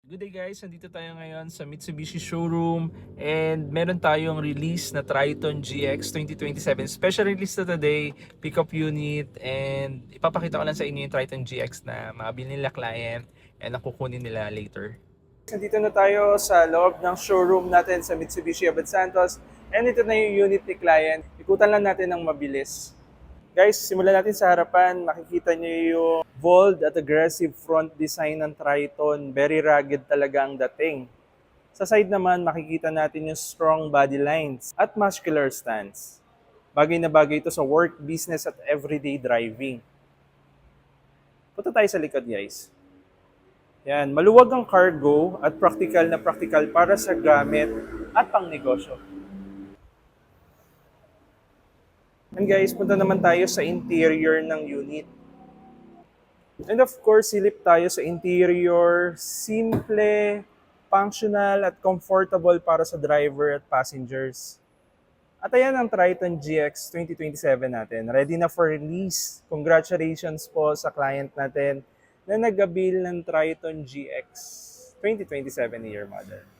Good day guys, nandito tayo ngayon sa Mitsubishi showroom and meron tayong release na Triton GX 2027. Special release na today, pickup unit, and ipapakita ko lang sa inyo yung Triton GX na mabili nila client and nakukunin nila later. Nandito na tayo sa loob ng showroom natin sa Mitsubishi Abad Santos and ito na yung unit ni client. Ikutan lang natin ng mabilis. Guys, simulan natin sa harapan. Makikita nyo yung bold at aggressive front design ng Triton. Very rugged talaga ang dating. Sa side naman, makikita natin yung strong body lines at muscular stance. Bagay na bagay ito sa work, business at everyday driving. Punta tayo sa likod, guys. Yan, maluwag ang cargo at practical para sa gamit at pang negosyo. And guys, punta naman tayo sa interior ng unit. And of course, silip tayo sa interior. Simple, functional, at comfortable para sa driver at passengers. At ayan ang Triton GX 2027 natin. Ready na for release. Congratulations po sa client natin na nag-avail ng Triton GX 2027 year model.